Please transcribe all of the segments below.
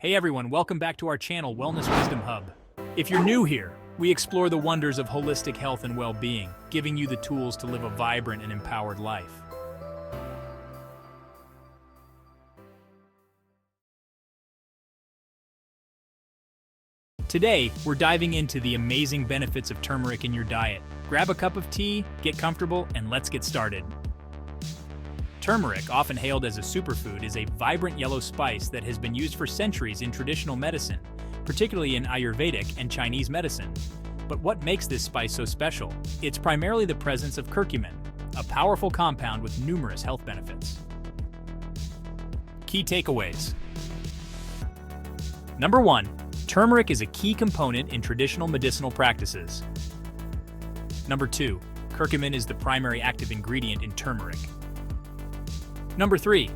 Hey everyone, welcome back to our channel, Wellness Wisdom Hub. If you're new here, we explore the wonders of holistic health and well-being, giving you the tools to live a vibrant and empowered life. Today, we're diving into the amazing benefits of turmeric in your diet. Grab a cup of tea, get comfortable, and let's get started. Turmeric, often hailed as a superfood, is a vibrant yellow spice that has been used for centuries in traditional medicine, particularly in Ayurvedic and Chinese medicine. But what makes this spice so special? It's primarily the presence of curcumin, a powerful compound with numerous health benefits. Key takeaways. Number 1. Turmeric is a key component in traditional medicinal practices. Number 2. Curcumin is the primary active ingredient in turmeric. Number 3.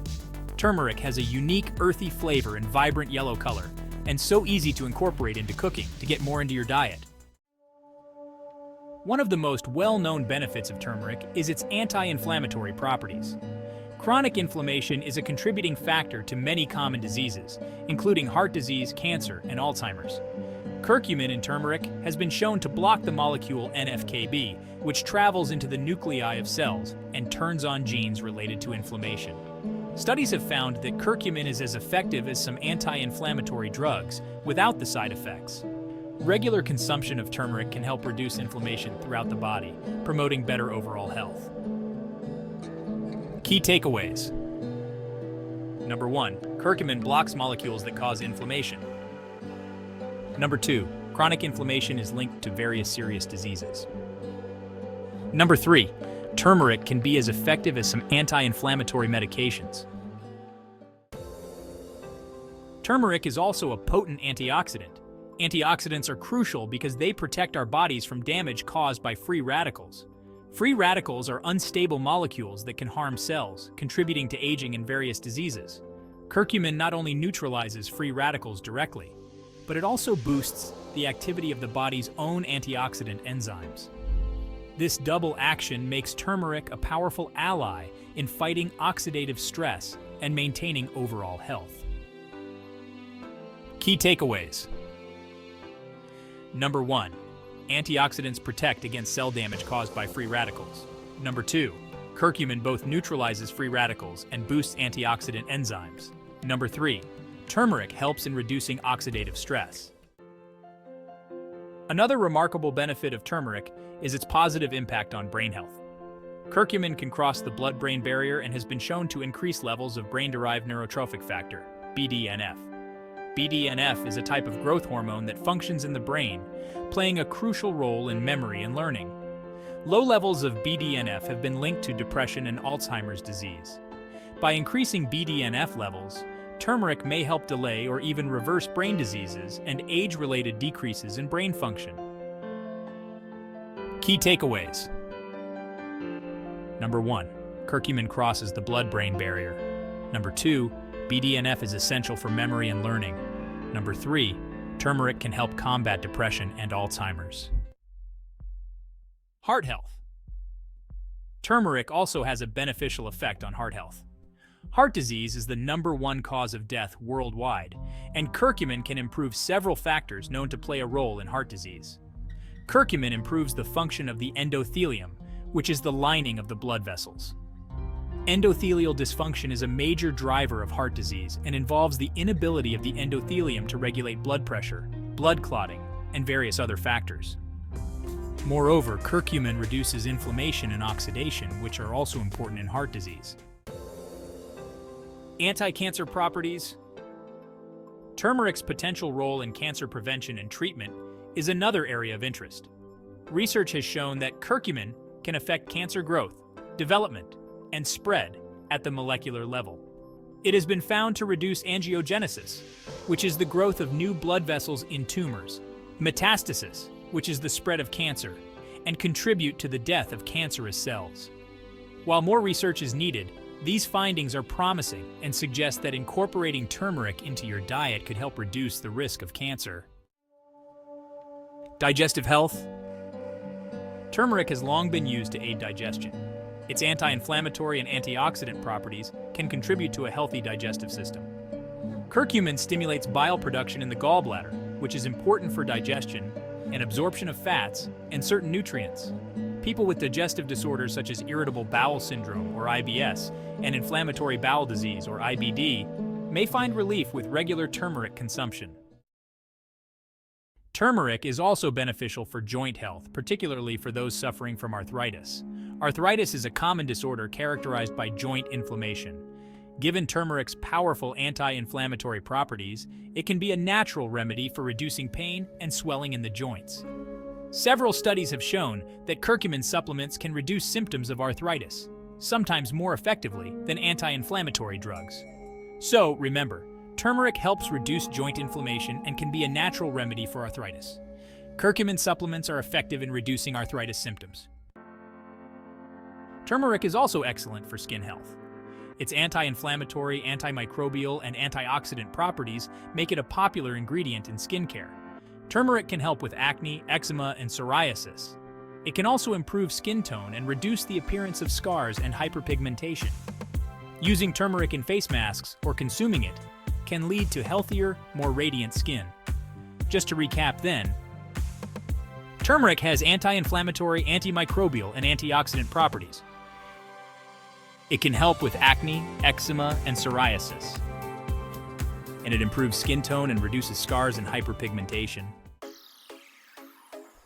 Turmeric has a unique earthy flavor and vibrant yellow color, and so easy to incorporate into cooking to get more into your diet. One of the most well-known benefits of turmeric is its anti-inflammatory properties. Chronic inflammation is a contributing factor to many common diseases, including heart disease, cancer, and Alzheimer's. Curcumin in turmeric has been shown to block the molecule NF-κB, which travels into the nuclei of cells and turns on genes related to inflammation. Studies have found that curcumin is as effective as some anti-inflammatory drugs without the side effects. Regular consumption of turmeric can help reduce inflammation throughout the body, promoting better overall health. Key takeaways. Number 1. Curcumin blocks molecules that cause inflammation. Number 2. Chronic inflammation is linked to various serious diseases. Number 3. Turmeric can be as effective as some anti-inflammatory medications. Turmeric is also a potent antioxidant. Antioxidants are crucial because they protect our bodies from damage caused by free radicals. Free radicals are unstable molecules that can harm cells, contributing to aging and various diseases. Curcumin not only neutralizes free radicals directly, but it also boosts the activity of the body's own antioxidant enzymes. This double action makes turmeric a powerful ally in fighting oxidative stress and maintaining overall health. Key takeaways. Number 1. Antioxidants protect against cell damage caused by free radicals. Number 2. Curcumin both neutralizes free radicals and boosts antioxidant enzymes. Number 3. Turmeric helps in reducing oxidative stress. Another remarkable benefit of turmeric is its positive impact on brain health. Curcumin can cross the blood-brain barrier and has been shown to increase levels of brain-derived neurotrophic factor, BDNF. BDNF is a type of growth hormone that functions in the brain, playing a crucial role in memory and learning. Low levels of BDNF have been linked to depression and Alzheimer's disease. By increasing BDNF levels, turmeric may help delay or even reverse brain diseases and age-related decreases in brain function. Key takeaways. Number 1. Curcumin crosses the blood-brain barrier. Number 2. BDNF is essential for memory and learning. Number 3. Turmeric can help combat depression and Alzheimer's. Heart health. Turmeric also has a beneficial effect on heart health. Heart disease is the #1 cause of death worldwide, and curcumin can improve several factors known to play a role in heart disease. Curcumin improves the function of the endothelium, which is the lining of the blood vessels. Endothelial dysfunction is a major driver of heart disease and involves the inability of the endothelium to regulate blood pressure, blood clotting, and various other factors. Moreover, curcumin reduces inflammation and oxidation, which are also important in heart disease. Anti-cancer properties. Turmeric's potential role in cancer prevention and treatment is another area of interest. Research has shown that curcumin can affect cancer growth, development, and spread at the molecular level. It has been found to reduce angiogenesis, which is the growth of new blood vessels in tumors, metastasis, which is the spread of cancer, and contribute to the death of cancerous cells. While more research is needed, these findings are promising and suggest that incorporating turmeric into your diet could help reduce the risk of cancer. Digestive health. Turmeric has long been used to aid digestion. Its anti-inflammatory and antioxidant properties can contribute to a healthy digestive system. Curcumin stimulates bile production in the gallbladder, which is important for digestion and absorption of fats and certain nutrients. People with digestive disorders such as irritable bowel syndrome or IBS and inflammatory bowel disease or IBD may find relief with regular turmeric consumption. Turmeric is also beneficial for joint health, particularly for those suffering from arthritis. Arthritis is a common disorder characterized by joint inflammation. Given turmeric's powerful anti-inflammatory properties, it can be a natural remedy for reducing pain and swelling in the joints. Several studies have shown that curcumin supplements can reduce symptoms of arthritis, sometimes more effectively than anti-inflammatory drugs. So, remember, turmeric helps reduce joint inflammation and can be a natural remedy for arthritis. Curcumin supplements are effective in reducing arthritis symptoms. Turmeric is also excellent for skin health. Its anti-inflammatory, antimicrobial, and antioxidant properties make it a popular ingredient in skincare. Turmeric can help with acne, eczema, and psoriasis. It can also improve skin tone and reduce the appearance of scars and hyperpigmentation. Using turmeric in face masks or consuming it can lead to healthier, more radiant skin. Just to recap then, turmeric has anti-inflammatory, antimicrobial, and antioxidant properties. It can help with acne, eczema, and psoriasis. And it improves skin tone and reduces scars and hyperpigmentation.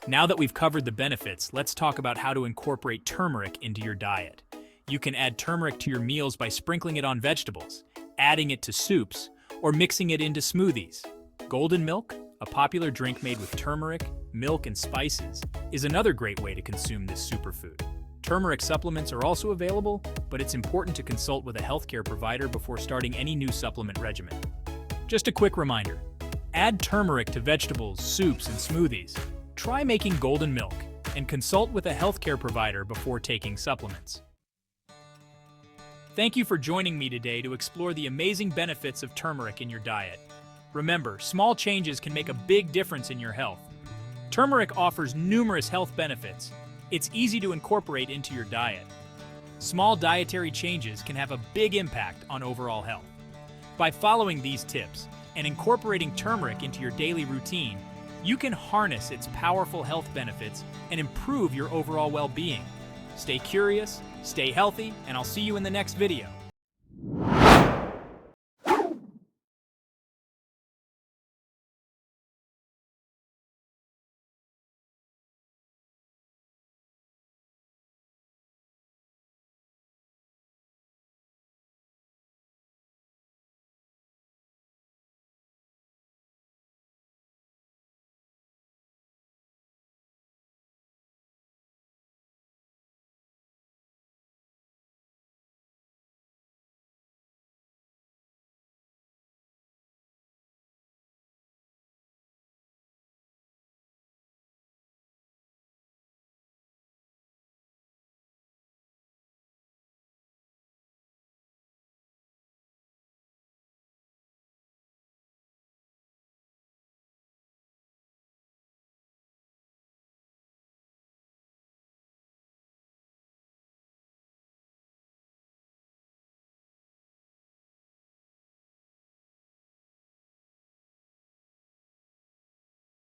Now that we've covered the benefits, let's talk about how to incorporate turmeric into your diet. You can add turmeric to your meals by sprinkling it on vegetables, adding it to soups, or mixing it into smoothies. Golden milk, a popular drink made with turmeric, milk, and spices, is another great way to consume this superfood. Turmeric supplements are also available, but it's important to consult with a healthcare provider before starting any new supplement regimen. Just a quick reminder, add turmeric to vegetables, soups, and smoothies. Try making golden milk, and consult with a healthcare provider before taking supplements. Thank you for joining me today to explore the amazing benefits of turmeric in your diet. Remember, small changes can make a big difference in your health. Turmeric offers numerous health benefits. It's easy to incorporate into your diet. Small dietary changes can have a big impact on overall health. By following these tips and incorporating turmeric into your daily routine, you can harness its powerful health benefits and improve your overall well-being. Stay curious, stay healthy, and I'll see you in the next video.